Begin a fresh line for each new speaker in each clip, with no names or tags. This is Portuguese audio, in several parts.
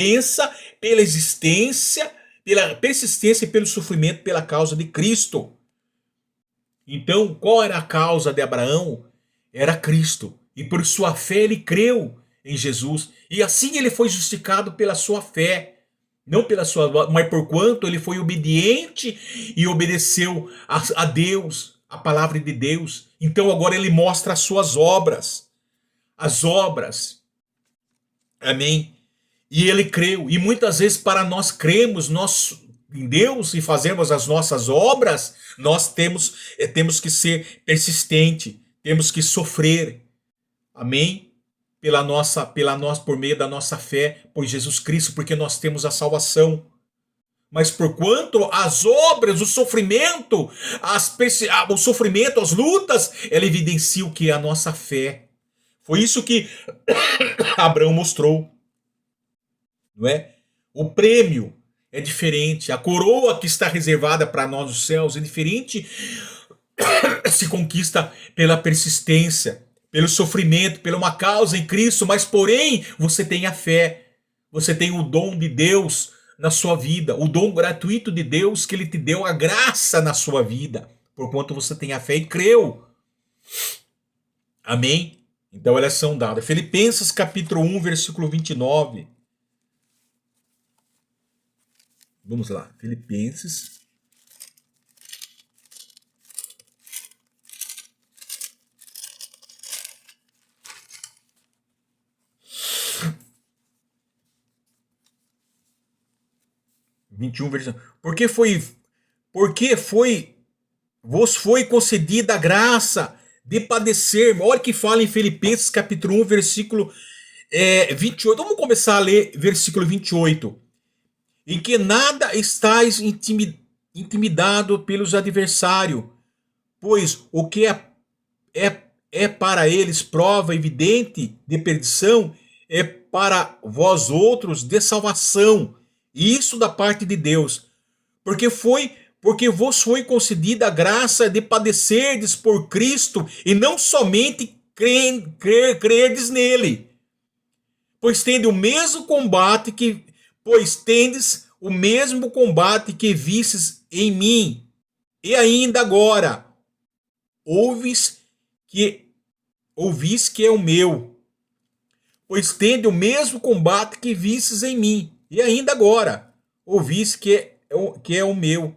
Pensa pela existência, pela persistência e pelo sofrimento pela causa de Cristo. Então, qual era a causa de Abraão? Era Cristo. E por sua fé ele creu em Jesus. E assim ele foi justificado pela sua fé. Não pela sua, mas porquanto ele foi obediente e obedeceu a Deus, a palavra de Deus. Então agora ele mostra as suas obras. As obras. Amém? E ele creu. E muitas vezes para nós cremos em Deus e fazermos as nossas obras, nós temos que ser persistente, temos que sofrer. Amém? Por meio da nossa fé por Jesus Cristo, porque nós temos a salvação. Mas porquanto as obras, o sofrimento, o sofrimento, as lutas, ela evidencia o que é a nossa fé. Foi isso que Abraão mostrou. Não é? O prêmio é diferente. A coroa que está reservada para nós nos céus é diferente. Se conquista pela persistência, pelo sofrimento, pela uma causa em Cristo, mas porém você tem a fé, você tem o dom de Deus na sua vida, o dom gratuito de Deus que Ele te deu a graça na sua vida, porquanto você tem a fé e creu. Amém? Então elas são dadas. Filipenses capítulo 1, versículo 29. Vamos lá, Filipenses. Porque vos foi concedida a graça de padecer. Olha que fala em Filipenses capítulo 1, versículo 28. Vamos começar a ler versículo 28. Em que nada estáis intimidado pelos adversários, pois o que é para eles prova evidente de perdição, é para vós outros de salvação. E isso da parte de Deus. Porque vos foi concedida a graça de padecerdes por Cristo e não somente crerdes nele. Pois tendes o mesmo combate que vistes em mim. E ainda agora ouvis que é o meu. Pois tende o mesmo combate que vistes em mim. E ainda agora ouvis que é o meu.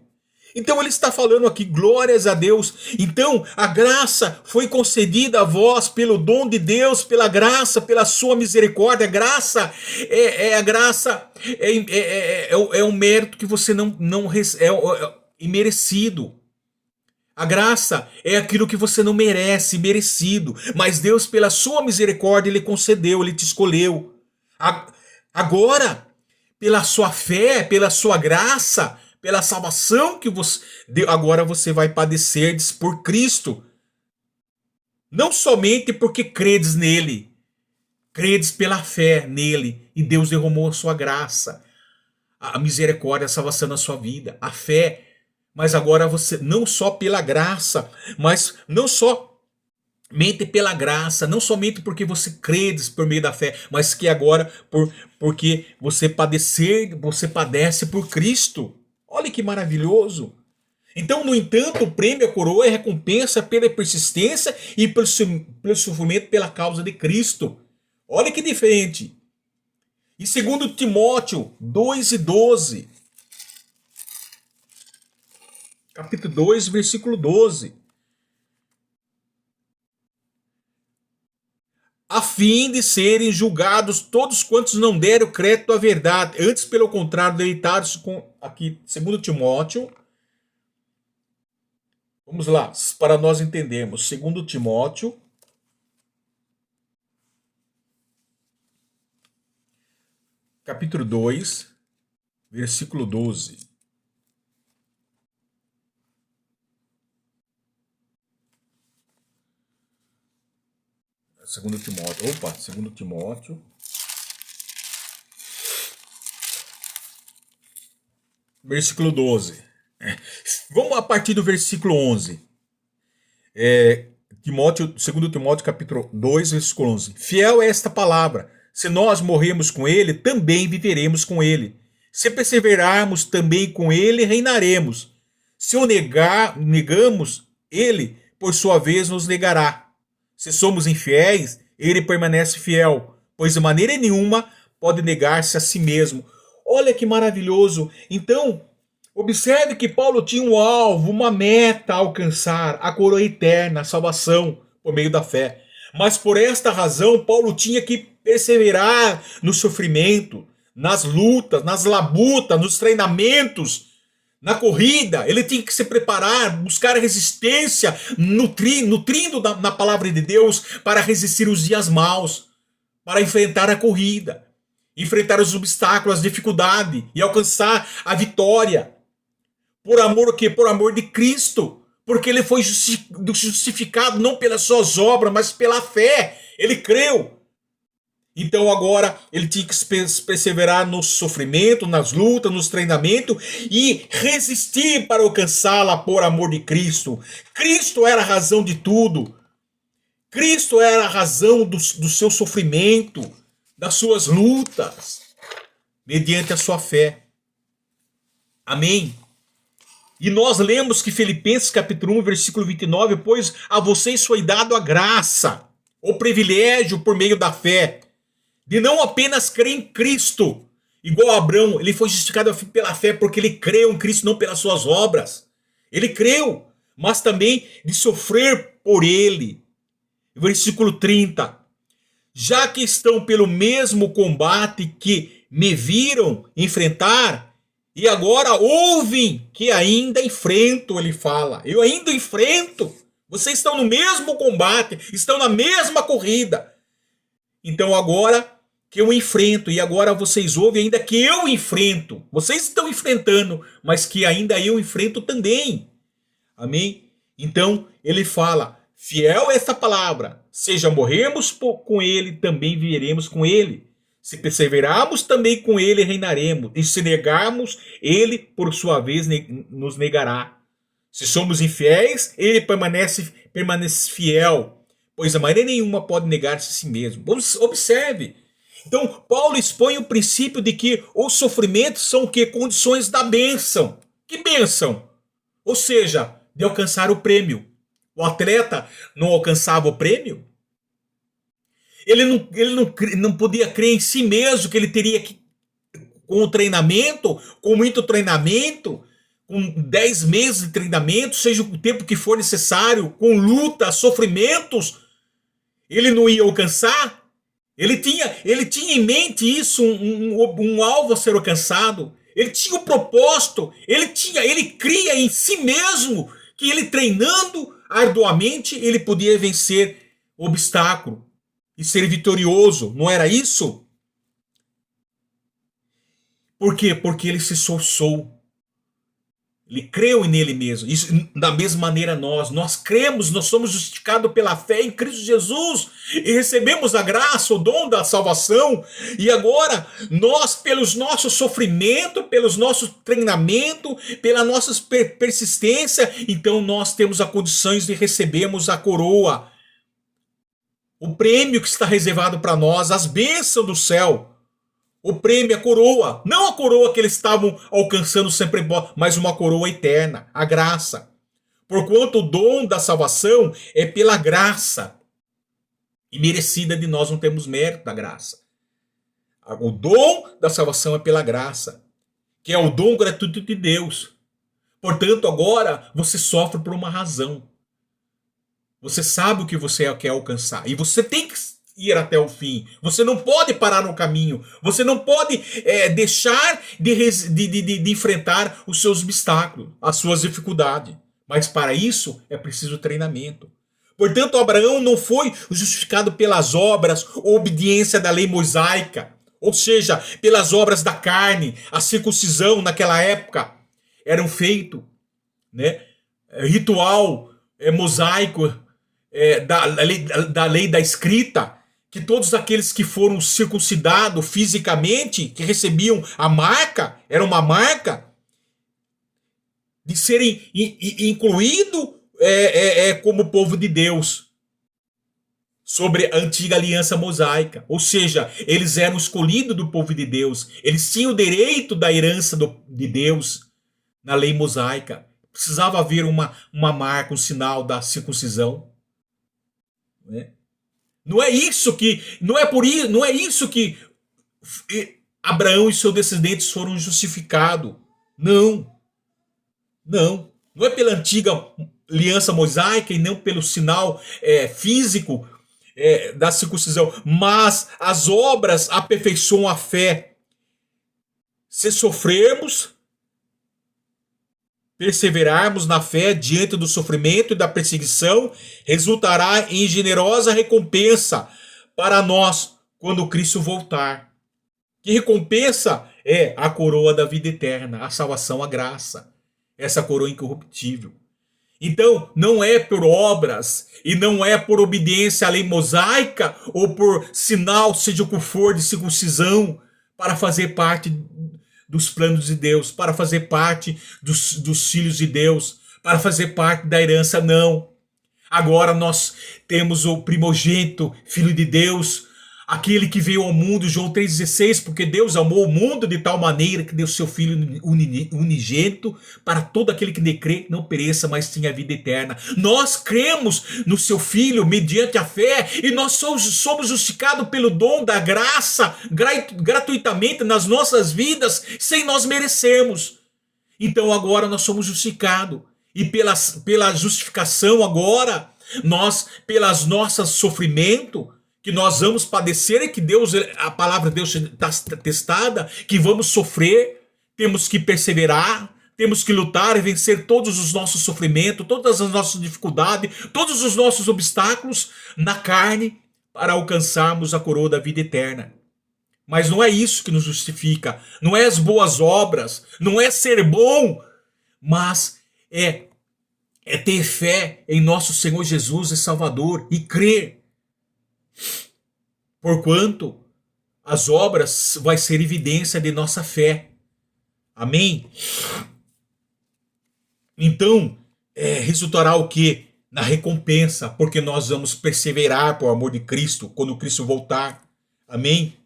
Então ele está falando aqui, glórias a Deus. Então a graça foi concedida a vós pelo dom de Deus, pela graça, pela sua misericórdia. A graça é um mérito que você não recebe, é imerecido. A graça é aquilo que você não merece, merecido. Mas Deus, pela sua misericórdia, Ele concedeu, Ele te escolheu. Agora, pela sua fé, pela sua graça, pela salvação que você deu, agora você vai padecer por Cristo. Não somente porque credes nele, credes pela fé nele, e Deus derramou a sua graça, a misericórdia, a salvação na sua vida, a fé. Mas agora você, não só pela graça, mas não somente pela graça, não somente porque você credes por meio da fé, mas que agora porque você padece por Cristo. Olha que maravilhoso. Então, no entanto, o prêmio, a coroa, é recompensa pela persistência e pelo sofrimento pela causa de Cristo. Olha que diferente. Em 2 Timóteo 2:12. Capítulo 2, versículo 12. A fim de serem julgados todos quantos não deram crédito à verdade, antes, pelo contrário, deleitados com. Aqui, 2 Timóteo. Vamos lá, para nós entendermos. 2 Timóteo. Capítulo 2, versículo 12. Segundo Timóteo. Versículo 12. Vamos a partir do versículo 11. 2 Timóteo, capítulo 2, versículo 11. Fiel é esta palavra. se nós morrermos com ele, também viveremos com ele. Se perseverarmos, também com ele reinaremos. Se o negamos, ele, por sua vez, nos negará. Se somos infiéis, ele permanece fiel, pois de maneira nenhuma pode negar-se a si mesmo. Olha que maravilhoso. Então, observe que Paulo tinha um alvo, uma meta a alcançar, a coroa eterna, a salvação, por meio da fé. Mas por esta razão, Paulo tinha que perseverar no sofrimento, nas lutas, nas labutas, nos treinamentos, na corrida. Ele tinha que se preparar, buscar resistência, nutrindo na palavra de Deus para resistir os dias maus, para enfrentar a corrida, enfrentar os obstáculos, as dificuldades e alcançar a vitória. Por amor o quê? Por amor de Cristo. Porque ele foi justificado não pelas suas obras, mas pela fé. Ele creu. Então agora ele tinha que perseverar no sofrimento, nas lutas, nos treinamentos e resistir para alcançá-la por amor de Cristo. Cristo era a razão de tudo. Cristo era a razão do seu sofrimento, das suas lutas, mediante a sua fé. Amém? E nós lemos que Filipenses capítulo 1, versículo 29, pois a vocês foi dado a graça, o privilégio por meio da fé, de não apenas crer em Cristo, igual a Abraão, ele foi justificado pela fé porque ele creu em Cristo, não pelas suas obras. Ele creu, mas também de sofrer por ele. Versículo 30. Já que estão pelo mesmo combate que me viram enfrentar, e agora ouvem que ainda enfrento, ele fala. Eu ainda enfrento. Vocês estão no mesmo combate, estão na mesma corrida. Então agora que eu enfrento, e agora vocês ouvem ainda que eu enfrento. Vocês estão enfrentando, mas que ainda eu enfrento também. Amém? Então ele fala, fiel é esta palavra, seja morremos com ele, também viveremos com ele. Se perseverarmos, também com ele reinaremos. E se negarmos, ele, por sua vez, nos negará. Se somos infiéis, ele permanece fiel, pois a maneira nenhuma pode negar-se a si mesmo. Observe. Então, Paulo expõe o princípio de que os sofrimentos são o quê? Condições da bênção. Que bênção? Ou seja, de alcançar o prêmio. O atleta não alcançava o prêmio? Ele não podia crer em si mesmo, que ele teria que, com o treinamento, com muito treinamento, com 10 meses de treinamento, seja o tempo que for necessário, com lutas, sofrimentos, ele não ia alcançar? Ele tinha em mente isso, um alvo a ser alcançado. Ele tinha o propósito, ele cria em si mesmo que ele treinando arduamente, ele podia vencer o obstáculo e ser vitorioso, não era isso? Por quê? Porque ele se esforçou. Ele creu nele mesmo. Isso, da mesma maneira nós cremos, nós somos justificados pela fé em Cristo Jesus e recebemos a graça, o dom da salvação. E agora, nós, pelos nossos sofrimentos, pelos nossos treinamentos, pela nossa persistência, então nós temos a condições de recebermos a coroa, o prêmio que está reservado para nós, as bênçãos do céu. O prêmio, a coroa. Não a coroa que eles estavam alcançando sempre, mas uma coroa eterna, a graça. Porquanto o dom da salvação é pela graça. E merecida de nós, não temos mérito da graça. O dom da salvação é pela graça, que é o dom gratuito de Deus. Portanto, agora você sofre por uma razão. Você sabe o que você quer alcançar. E você tem que ir até o fim. Você não pode parar no caminho. Você não pode deixar de enfrentar os seus obstáculos, as suas dificuldades. Mas para isso é preciso treinamento. Portanto, Abraão não foi justificado pelas obras ou obediência da lei mosaica. Ou seja, pelas obras da carne. A circuncisão naquela época era um feito, né? Ritual mosaico, da lei da escrita, que todos aqueles que foram circuncidados fisicamente, que recebiam a marca, era uma marca de serem incluídos como povo de Deus. sobre a antiga aliança mosaica. Ou seja, eles eram escolhidos do povo de Deus. Eles tinham o direito da herança de Deus na lei mosaica. Precisava haver uma marca, um sinal da circuncisão. Né? Não é isso que, não é isso que Abraão e seus descendentes foram justificados. Não. Não. Não é pela antiga aliança mosaica e não pelo sinal físico da circuncisão, mas as obras aperfeiçoam a fé. Se sofrermos, perseverarmos na fé diante do sofrimento e da perseguição, resultará em generosa recompensa para nós quando Cristo voltar. Que recompensa? É a coroa da vida eterna, a salvação, a graça. Essa coroa incorruptível. Então, não é por obras e não é por obediência à lei mosaica ou por sinal, seja o que for, de circuncisão para fazer parte dos planos de Deus, para fazer parte dos filhos de Deus, para fazer parte da herança, não. Agora nós temos o primogênito, filho de Deus, aquele que veio ao mundo, João 3,16, porque Deus amou o mundo de tal maneira que deu seu Filho unigênito para todo aquele que nele crê não pereça, mas tenha vida eterna. Nós cremos no seu Filho mediante a fé e nós somos justificados pelo dom da graça gratuitamente nas nossas vidas sem nós merecermos. Então agora nós somos justificados e pela justificação agora, nós, pelas nossas sofrimentos, que nós vamos padecer e que Deus, a palavra de Deus está testada, que vamos sofrer, temos que perseverar, temos que lutar e vencer todos os nossos sofrimentos, todas as nossas dificuldades, todos os nossos obstáculos na carne para alcançarmos a coroa da vida eterna. Mas não é isso que nos justifica, não é as boas obras, não é ser bom, mas é ter fé em nosso Senhor Jesus e Salvador e crer. Porquanto as obras vai ser evidência de nossa fé. Amém? Então, resultará o quê? Na recompensa, porque nós vamos perseverar por amor de Cristo, quando Cristo voltar. Amém?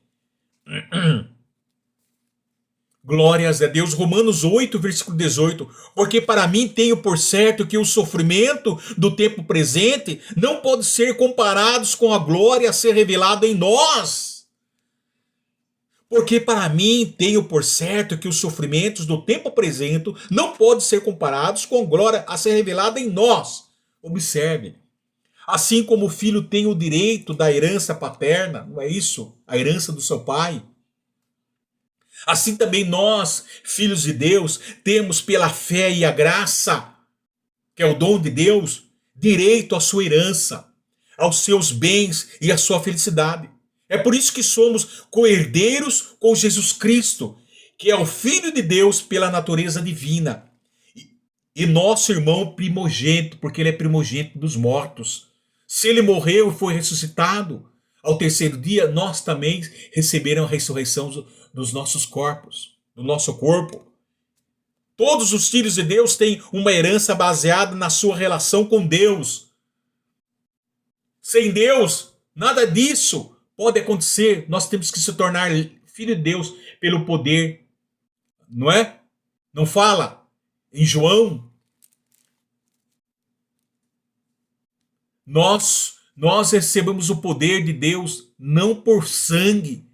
Glórias a Deus. Romanos 8, versículo 18. Porque para mim tenho por certo que o sofrimento do tempo presente não pode ser comparados com a glória a ser revelada em nós. Porque para mim tenho por certo que os sofrimentos do tempo presente não podem ser comparados com a glória a ser revelada em nós. Observe. Assim como o filho tem o direito da herança paterna, não é isso? A herança do seu pai. Assim também nós, filhos de Deus, temos pela fé e a graça, que é o dom de Deus, direito à sua herança, aos seus bens e à sua felicidade. É por isso que somos co-herdeiros com Jesus Cristo, que é o Filho de Deus pela natureza divina. E nosso irmão primogênito, porque ele é primogênito dos mortos. Se ele morreu e foi ressuscitado ao terceiro dia, nós também receberemos a ressurreição dos nossos corpos, do nosso corpo. Todos os filhos de Deus têm uma herança baseada na sua relação com Deus. Sem Deus, nada disso pode acontecer. Nós temos que se tornar filho de Deus pelo poder, não é? Não fala em João? Nós recebemos o poder de Deus não por sangue,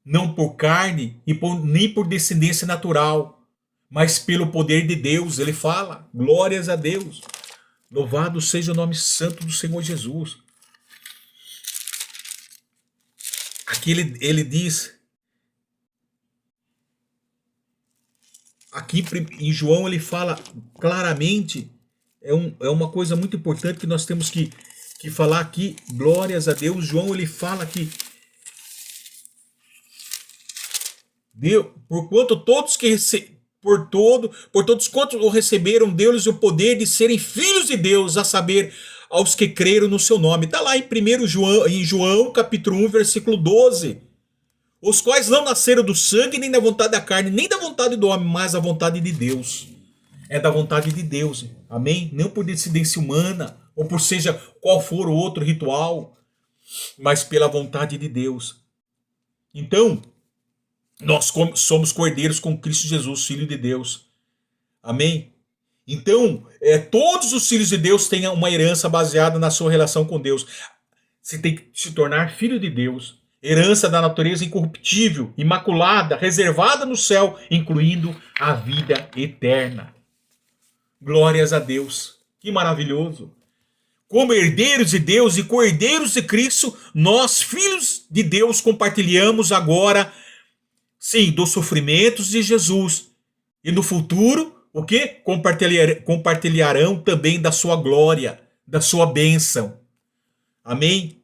não por carne e nem por descendência natural, mas pelo poder de Deus. Ele fala, glórias a Deus. Louvado seja o nome santo do Senhor Jesus. Aqui ele diz, aqui em João ele fala claramente, é uma coisa muito importante que nós temos que falar aqui, glórias a Deus. João ele fala que porquanto todos por todos quantos o receberam, deu-lhes o poder de serem filhos de Deus, a saber, aos que creram no seu nome. Está lá em João capítulo 1, versículo 12. Os quais não nasceram do sangue, nem da vontade da carne, nem da vontade do homem, mas da vontade de Deus. É da vontade de Deus, amém? Não por descendência humana, ou por seja qual for o outro ritual, mas pela vontade de Deus. Então, nós somos cordeiros com Cristo Jesus, Filho de Deus. Amém? Então, todos os filhos de Deus têm uma herança baseada na sua relação com Deus. Você tem que se tornar filho de Deus. Herança da natureza incorruptível, imaculada, reservada no céu, incluindo a vida eterna. Glórias a Deus. Que maravilhoso. Como herdeiros de Deus e co-herdeiros de Cristo, nós, filhos de Deus, compartilhamos agora, sim, dos sofrimentos de Jesus. E no futuro, o que? Compartilharão também da sua glória, da sua bênção. Amém?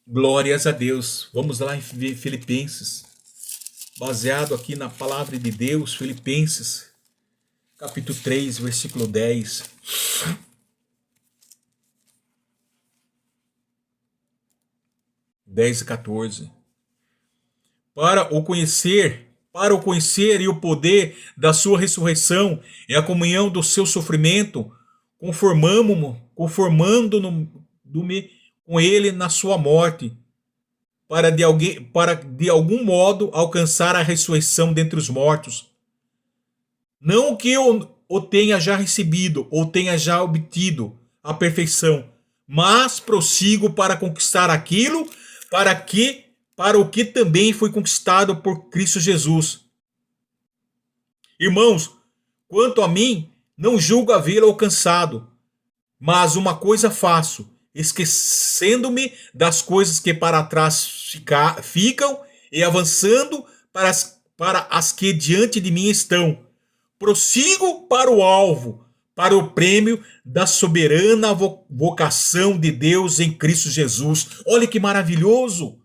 Glórias a Deus. Vamos lá em Filipenses. Baseado aqui na palavra de Deus, Filipenses, capítulo 3, versículo 10. E 14. Para o conhecer e o poder da sua ressurreição e a comunhão do seu sofrimento, conformando-me com ele na sua morte, para de algum modo alcançar a ressurreição dentre os mortos. Não que eu o tenha já recebido ou tenha já obtido a perfeição, mas prossigo para conquistar aquilo para o que também foi conquistado por Cristo Jesus. Irmãos, quanto a mim, não julgo havê-lo alcançado, mas uma coisa faço, esquecendo-me das coisas que para trás ficam e avançando para as que diante de mim estão. Prossigo para o alvo, para o prêmio da soberana vocação de Deus em Cristo Jesus. Olha que maravilhoso!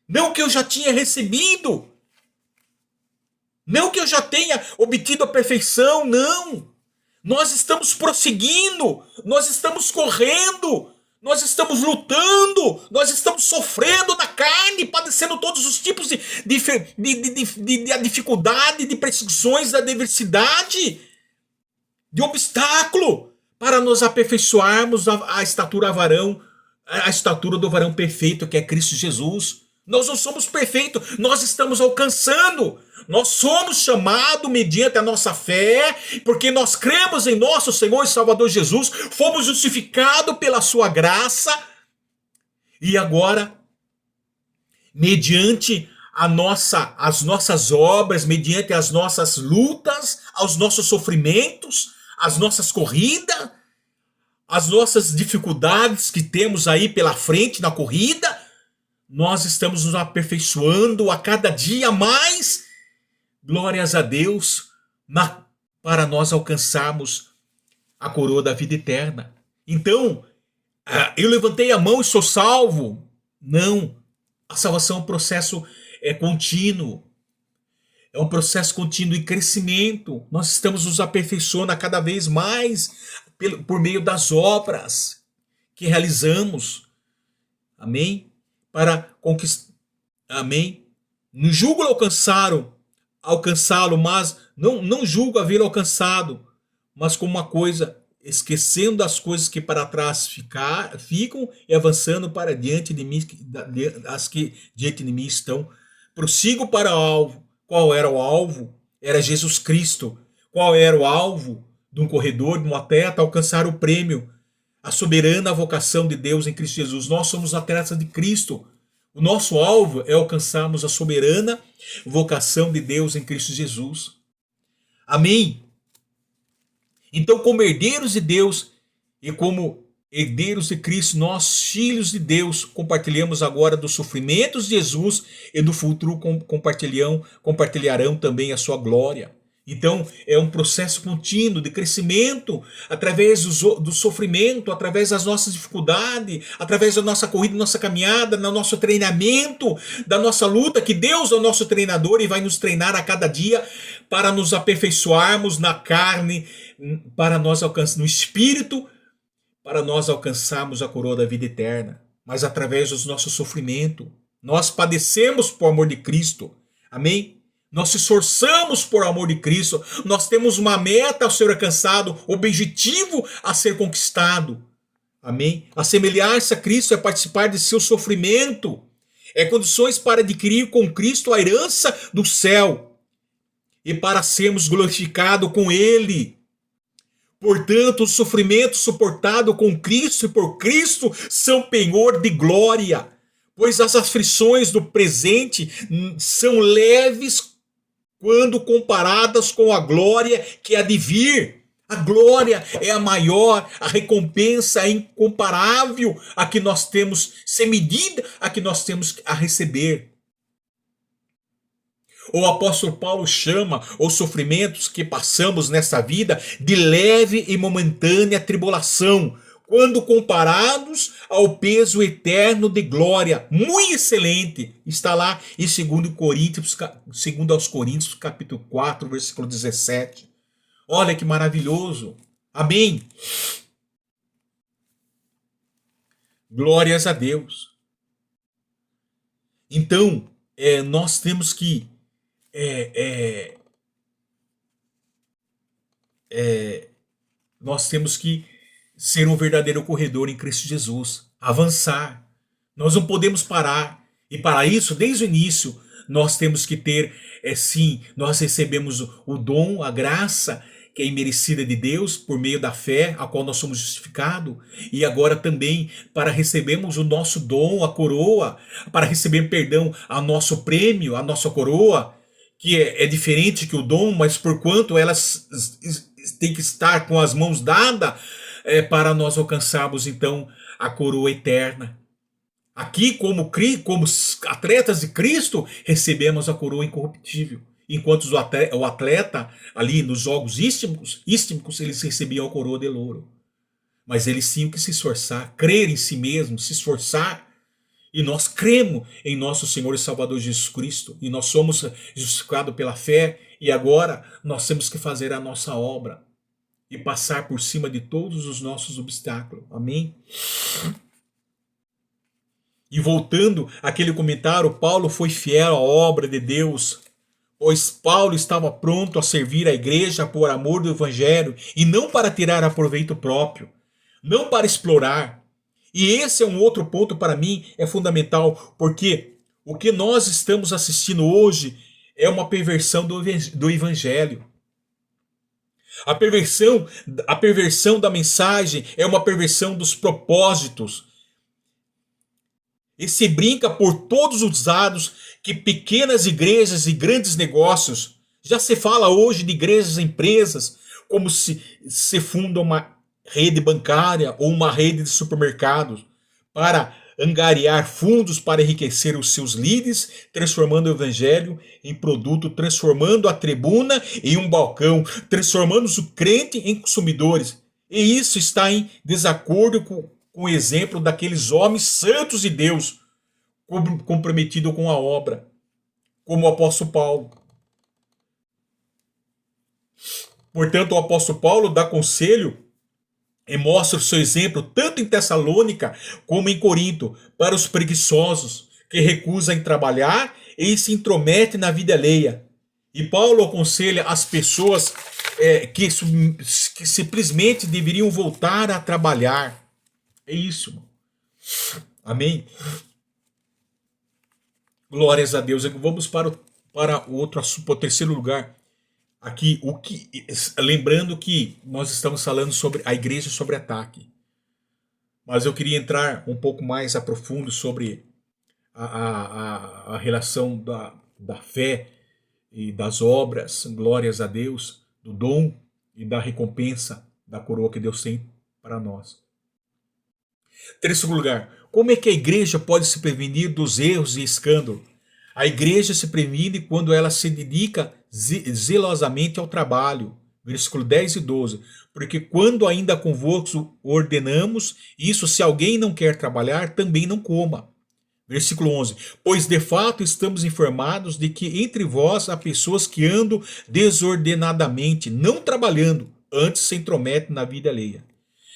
Não que eu já tinha recebido, não que eu já tenha obtido a perfeição, não. Nós estamos prosseguindo, nós estamos correndo, nós estamos lutando, nós estamos sofrendo na carne, padecendo todos os tipos de dificuldade, de perseguições, da adversidade, de obstáculo, para nos aperfeiçoarmos a estatura do varão perfeito, que é Cristo Jesus. Nós não somos perfeitos, nós estamos alcançando. Nós somos chamados mediante a nossa fé, porque nós cremos em nosso Senhor e Salvador Jesus, fomos justificados pela sua graça, e agora, mediante as nossas obras, mediante as nossas lutas, aos nossos sofrimentos, as nossas corridas, as nossas dificuldades que temos aí pela frente na corrida, nós estamos nos aperfeiçoando a cada dia mais. Glórias a Deus, para nós alcançarmos a coroa da vida eterna. Então, eu levantei a mão e sou salvo? Não. A salvação é um processo contínuo. É um processo contínuo de crescimento. Nós estamos nos aperfeiçoando a cada vez mais por meio das obras que realizamos. Amém? Para conquistar. Amém? Não julgo alcançá-lo, mas não julgo havê-lo alcançado, mas como uma coisa, esquecendo das coisas que para trás ficam e avançando para diante de mim, as que diante de mim estão. Prossigo para o alvo. Qual era o alvo? Era Jesus Cristo. Qual era o alvo de um corredor, de um atleta? Alcançar o prêmio, a soberana vocação de Deus em Cristo Jesus. Nós somos atletas de Cristo. O nosso alvo é alcançarmos a soberana vocação de Deus em Cristo Jesus. Amém? Então, como herdeiros de Deus e como herdeiros de Cristo, nós, filhos de Deus, compartilhamos agora dos sofrimentos de Jesus e no futuro compartilharão também a sua glória. Então, é um processo contínuo de crescimento através do sofrimento, através das nossas dificuldades, através da nossa corrida, nossa caminhada, no nosso treinamento, da nossa luta, que Deus é o nosso treinador e vai nos treinar a cada dia para nos aperfeiçoarmos na carne, para nós alcançarmos no espírito, para nós alcançarmos a coroa da vida eterna. Mas através do nosso sofrimento, nós padecemos por amor de Cristo. Amém? Nós se esforçamos por amor de Cristo. Nós temos uma meta a ser alcançado, objetivo a ser conquistado. Amém? Assemelhar-se a Cristo é participar de seu sofrimento. É condições para adquirir com Cristo a herança do céu e para sermos glorificados com Ele. Portanto, os sofrimentos suportados com Cristo e por Cristo são penhor de glória, pois as aflições do presente são leves quando comparadas com a glória que há de vir. A glória é a maior, a recompensa é incomparável a que nós temos, sem medida, a que nós temos a receber. O apóstolo Paulo chama os sofrimentos que passamos nessa vida de leve e momentânea tribulação, quando comparados ao peso eterno de glória, muito excelente. Está lá em 2 aos Coríntios, capítulo 4, versículo 17. Olha que maravilhoso. Amém. Glórias a Deus. Então, nós temos que nós temos que ser um verdadeiro corredor em Cristo Jesus, avançar. Nós não podemos parar. E para isso, desde o início, nós temos que ter, sim, nós recebemos o dom, a graça, que é imerecida de Deus por meio da fé, a qual nós somos justificados, e agora também para recebermos o nosso dom, a coroa, para receber, perdão, a nosso prêmio, a nossa coroa, que é diferente que o dom, mas porquanto elas têm que estar com as mãos dadas para nós alcançarmos então a coroa eterna. Aqui, como atletas de Cristo, recebemos a coroa incorruptível. Enquanto o atleta, ali nos jogos istmicos, eles recebiam a coroa de louro. Mas eles tinham que se esforçar, crer em si mesmo, se esforçar. E nós cremos em nosso Senhor e Salvador Jesus Cristo. E nós somos justificados pela fé. E agora nós temos que fazer a nossa obra. E passar por cima de todos os nossos obstáculos. Amém? E voltando àquele comentário, Paulo foi fiel à obra de Deus, pois Paulo estava pronto a servir a igreja por amor do evangelho e não para tirar proveito próprio, não para explorar. E esse é um outro ponto para mim, é fundamental, porque o que nós estamos assistindo hoje é uma perversão do evangelho. A perversão da mensagem é uma perversão dos propósitos. E se brinca por todos os lados que pequenas igrejas e grandes negócios, já se fala hoje de igrejas e empresas, como se funda uma rede bancária ou uma rede de supermercados para angariar fundos para enriquecer os seus líderes, transformando o evangelho em produto, transformando a tribuna em um balcão, transformando o crente em consumidores. E isso está em desacordo com o exemplo daqueles homens santos de Deus, comprometidos com a obra, como o apóstolo Paulo. Portanto, o apóstolo Paulo dá conselho e mostra o seu exemplo tanto em Tessalônica como em Corinto para os preguiçosos que recusam trabalhar e se intrometem na vida alheia. E Paulo aconselha as pessoas que simplesmente deveriam voltar a trabalhar. É isso. Amém? Glórias a Deus. Vamos para o outro assunto, para o terceiro lugar. Aqui, lembrando que nós estamos falando sobre a igreja sobre ataque. Mas eu queria entrar um pouco mais a profundo sobre a relação da fé e das obras, glórias a Deus, do dom e da recompensa da coroa que Deus tem para nós. Terceiro lugar, como é que a igreja pode se prevenir dos erros e escândalos? A igreja se previne quando ela se dedica zelosamente ao trabalho. Versículo 10 e 12. Porque quando ainda convosco ordenamos, isso se alguém não quer trabalhar, também não coma. Versículo 11. Pois de fato estamos informados de que entre vós há pessoas que andam desordenadamente, não trabalhando, antes se intrometem na vida alheia.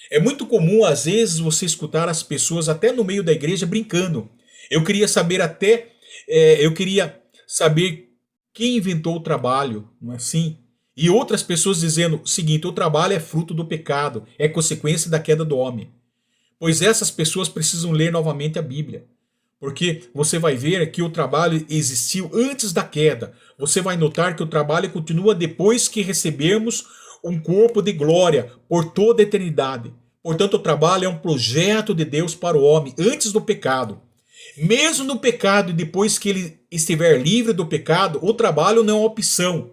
É muito comum, às vezes, você escutar as pessoas até no meio da igreja brincando. Eu queria saber quem inventou o trabalho, não é assim? E outras pessoas dizendo o seguinte: o trabalho é fruto do pecado, é consequência da queda do homem. Pois essas pessoas precisam ler novamente a Bíblia. Porque você vai ver que o trabalho existiu antes da queda. Você vai notar que o trabalho continua depois que recebermos um corpo de glória por toda a eternidade. Portanto, o trabalho é um projeto de Deus para o homem antes do pecado. Mesmo no pecado e depois que ele estiver livre do pecado, o trabalho não é uma opção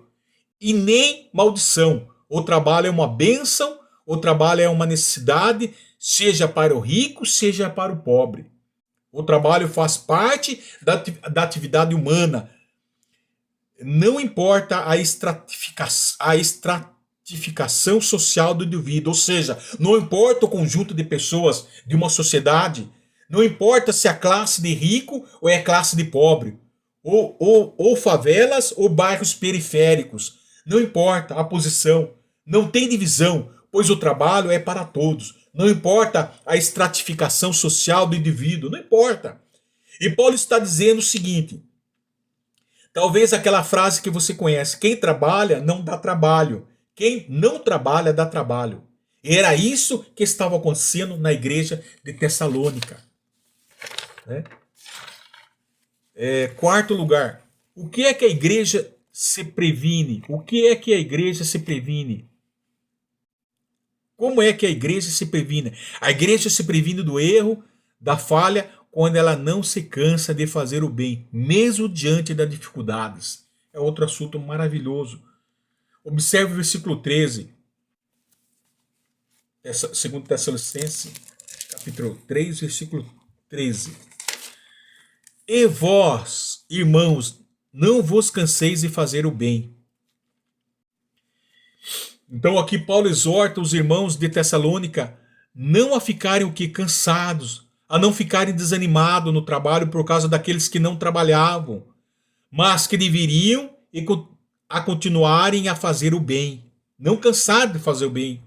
e nem maldição. O trabalho é uma bênção, o trabalho é uma necessidade, seja para o rico, seja para o pobre. O trabalho faz parte da atividade humana. Não importa a estratificação social do indivíduo, ou seja, não importa o conjunto de pessoas de uma sociedade, não importa se é a classe de rico ou é a classe de pobre, ou favelas ou bairros periféricos. Não importa a posição, não tem divisão, pois o trabalho é para todos. Não importa a estratificação social do indivíduo, não importa. E Paulo está dizendo o seguinte: talvez aquela frase que você conhece: quem trabalha não dá trabalho, quem não trabalha dá trabalho. E era isso que estava acontecendo na igreja de Tessalônica. Né? Quarto lugar, o que é que a igreja se previne? O que é que a igreja se previne? Como é que a igreja se previne? A igreja se previne do erro, da falha, quando ela não se cansa de fazer o bem, mesmo diante das dificuldades. É outro assunto maravilhoso. Observe o versículo 13. Segundo Tessalonicenses, capítulo 3, versículo 13. E vós, irmãos, não vos canseis de fazer o bem. Então aqui Paulo exorta os irmãos de Tessalônica não a ficarem o que? Cansados, a não ficarem desanimados no trabalho por causa daqueles que não trabalhavam, mas que deveriam a continuarem a fazer o bem, não cansar de fazer o bem.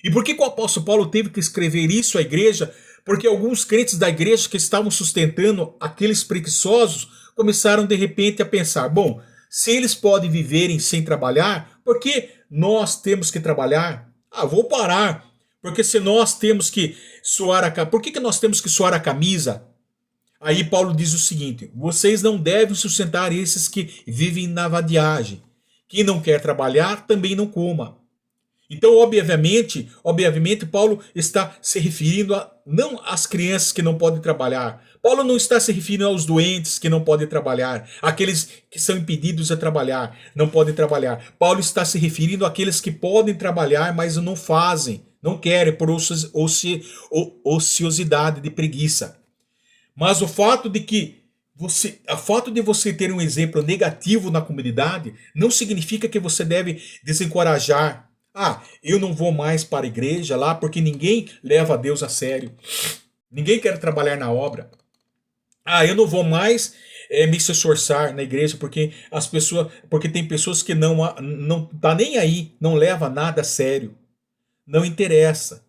E por que o apóstolo Paulo teve que escrever isso à igreja? Porque alguns crentes da igreja que estavam sustentando aqueles preguiçosos começaram de repente a pensar: bom, se eles podem viverem sem trabalhar, por que nós temos que trabalhar? Ah, vou parar. Porque se nós temos que suar a camisa, por que nós temos que suar a camisa? Aí Paulo diz o seguinte: vocês não devem sustentar esses que vivem na vadiagem. Quem não quer trabalhar, também não coma. Então, obviamente, Paulo está se referindo não às crianças que não podem trabalhar. Paulo não está se referindo aos doentes que não podem trabalhar, àqueles que são impedidos a trabalhar, não podem trabalhar. Paulo está se referindo àqueles que podem trabalhar, mas não fazem, não querem, por ociosidade, de preguiça. Mas o fato de você ter um exemplo negativo na comunidade não significa que você deve desencorajar. Ah, eu não vou mais para a igreja lá porque ninguém leva a Deus a sério. Ninguém quer trabalhar na obra. Ah, eu não vou mais me esforçar na igreja porque tem pessoas que não tá nem aí, não leva nada a sério. Não interessa.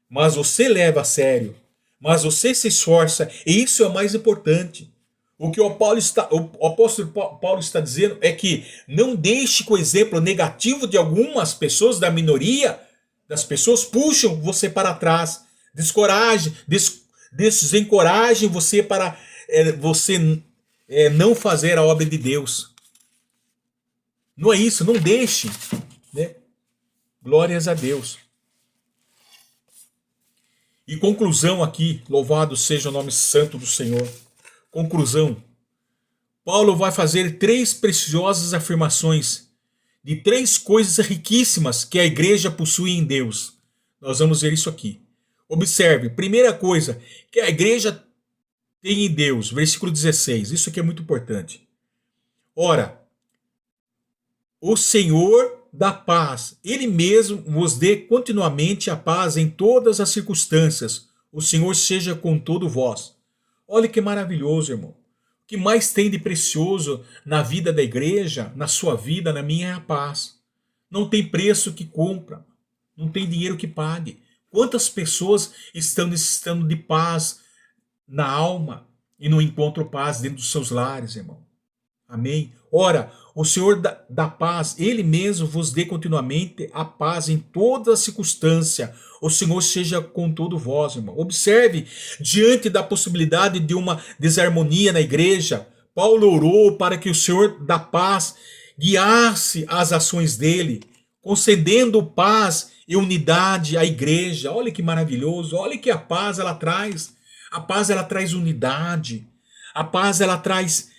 Mas você leva a sério. Mas você se esforça, e isso é o mais importante. O que o apóstolo Paulo está dizendo é que não deixe que o exemplo negativo de algumas pessoas, da minoria das pessoas, puxam você para trás, desencorajem você para não fazer a obra de Deus. Não é isso, não deixe. Né? Glórias a Deus. E conclusão aqui, louvado seja o nome santo do Senhor. Conclusão. Paulo vai fazer 3 preciosas afirmações de 3 coisas riquíssimas que a igreja possui em Deus. Nós vamos ver isso aqui. Observe, primeira coisa que a igreja tem em Deus, versículo 16. Isso aqui é muito importante. Ora, o Senhor da paz, Ele mesmo vos dê continuamente a paz em todas as circunstâncias. O Senhor seja com todo vós. Olha que maravilhoso, irmão. O que mais tem de precioso na vida da igreja, na sua vida, na minha, é a paz. Não tem preço que compra, não tem dinheiro que pague. Quantas pessoas estão necessitando de paz na alma e não encontram paz dentro dos seus lares, irmão? Amém? Ora, o Senhor da paz, Ele mesmo vos dê continuamente a paz em toda a circunstância. O Senhor seja com todo vós, irmão. Observe, diante da possibilidade de uma desarmonia na igreja, Paulo orou para que o Senhor da paz guiasse as ações dele, concedendo paz e unidade à igreja. Olha que maravilhoso, olha que a paz ela traz. A paz ela traz unidade. A paz ela traz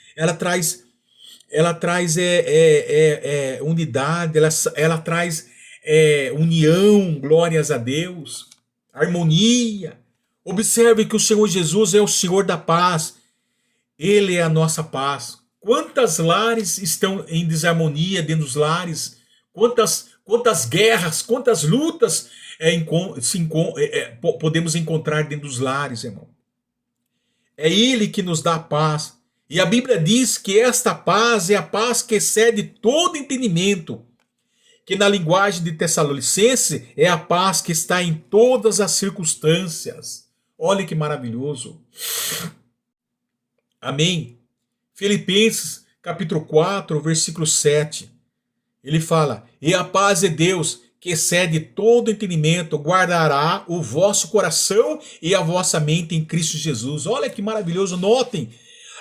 unidade, ela traz união, glórias a Deus, harmonia. Observe que o Senhor Jesus é o Senhor da paz, Ele é a nossa paz. Quantas lares estão em desarmonia dentro dos lares? Quantas guerras, quantas lutas podemos encontrar dentro dos lares, irmão? É Ele que nos dá a paz. E a Bíblia diz que esta paz é a paz que excede todo entendimento. Que na linguagem de Tessalonicense é a paz que está em todas as circunstâncias. Olha que maravilhoso. Amém. Filipenses capítulo 4, versículo 7. Ele fala: e a paz de Deus, que excede todo entendimento, guardará o vosso coração e a vossa mente em Cristo Jesus. Olha que maravilhoso, notem.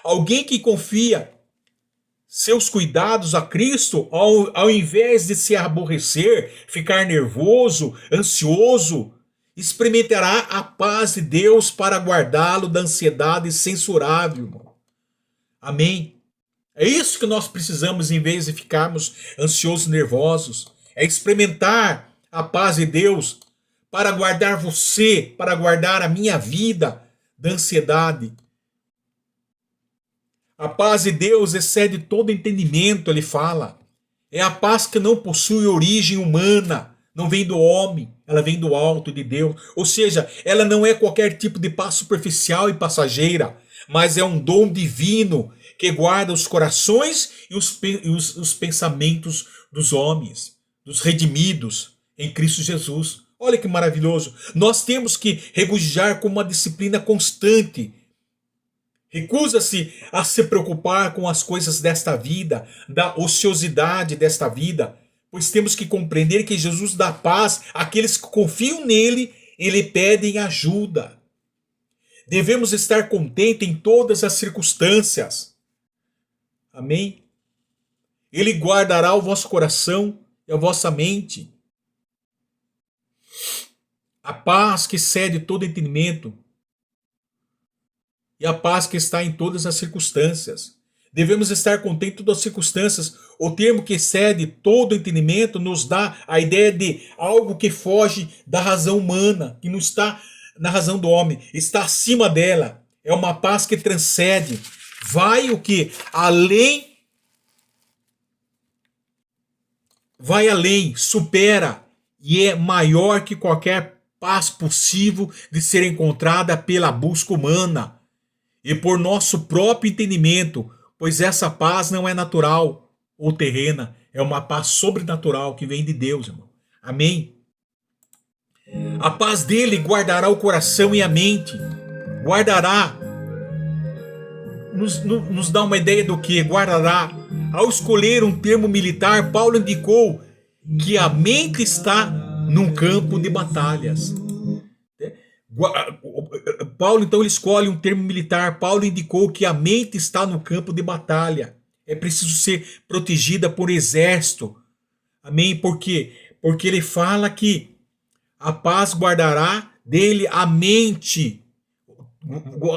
Alguém que confia seus cuidados a Cristo, ao invés de se aborrecer, ficar nervoso, ansioso, experimentará a paz de Deus para guardá-lo da ansiedade censurável, irmão. Amém? É isso que nós precisamos, em vez de ficarmos ansiosos e nervosos. É experimentar a paz de Deus para guardar você, para guardar a minha vida da ansiedade. A paz de Deus excede todo entendimento, ele fala. É a paz que não possui origem humana, não vem do homem, ela vem do alto de Deus. Ou seja, ela não é qualquer tipo de paz superficial e passageira, mas é um dom divino que guarda os corações e os pensamentos dos homens, dos redimidos em Cristo Jesus. Olha que maravilhoso. Nós temos que regozijar com uma disciplina constante. Recusa-se a se preocupar com as coisas desta vida, da ociosidade desta vida, pois temos que compreender que Jesus dá paz àqueles que confiam nele e lhe pedem ajuda. Devemos estar contentes em todas as circunstâncias. Amém? Ele guardará o vosso coração e a vossa mente. A paz que excede todo entendimento. E a paz que está em todas as circunstâncias. Devemos estar contentes em todas as circunstâncias. O termo que excede todo entendimento nos dá a ideia de algo que foge da razão humana, que não está na razão do homem, está acima dela. É uma paz que transcende. Vai o que? Vai além, supera e é maior que qualquer paz possível de ser encontrada pela busca humana e por nosso próprio entendimento, pois essa paz não é natural ou terrena, é uma paz sobrenatural que vem de Deus, irmão. Amém? A paz dele guardará o coração e a mente. Guardará. Nos dá uma ideia do que? Guardará. Ao escolher um termo militar, Paulo indicou que a mente está num campo de batalhas. Paulo então ele escolhe um termo militar. Paulo indicou que a mente está no campo de batalha. É preciso ser protegida por exército. Amém? Por quê? Porque ele fala que a paz guardará dele a mente.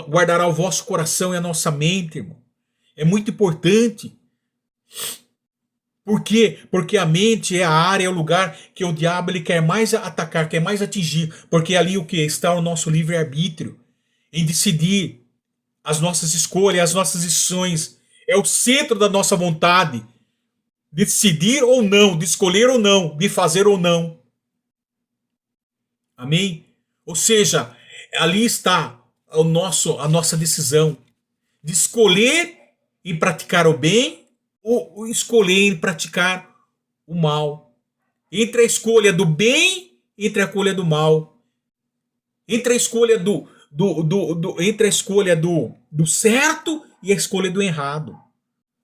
Guardará o vosso coração e a nossa mente, irmão. É muito importante. Por quê? Porque a mente é a área, é o lugar que o diabo ele quer mais atacar, quer mais atingir. Porque ali o que? Está o nosso livre-arbítrio. Em decidir as nossas escolhas, as nossas decisões. É o centro da nossa vontade. De decidir ou não, de escolher ou não, de fazer ou não. Amém? Ou seja, ali está a nossa decisão. De escolher e praticar o bem ou escolher em praticar o mal. Entre a escolha do bem, entre a escolha do mal. Entre a escolha entre a escolha do certo e a escolha do errado.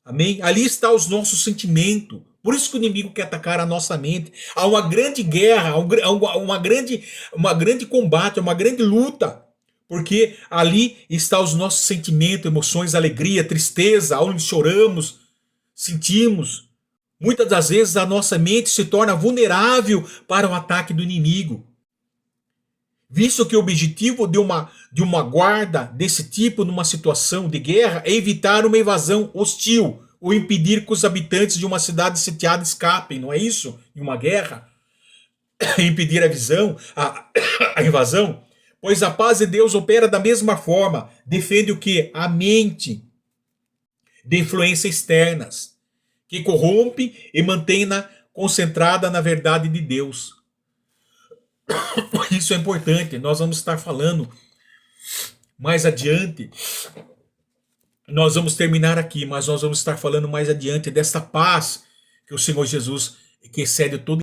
Amém? Ali está os nossos sentimentos. Por isso que o inimigo quer atacar a nossa mente. Há uma grande guerra, há uma grande combate, uma grande luta. Porque ali está os nossos sentimentos, emoções, alegria, tristeza, onde choramos, sentimos. Muitas das vezes a nossa mente se torna vulnerável para o ataque do inimigo. Visto que o objetivo de uma guarda desse tipo numa situação de guerra é evitar uma invasão hostil ou impedir que os habitantes de uma cidade sitiada escapem, não é isso? Em uma guerra, impedir a invasão, pois a paz de Deus opera da mesma forma, defende o que? A mente de influências externas, que corrompe e mantém-na concentrada na verdade de Deus. Isso é importante, nós vamos estar falando mais adiante. Nós vamos terminar aqui, mas nós vamos estar falando mais adiante desta paz que o Senhor Jesus, que excede todo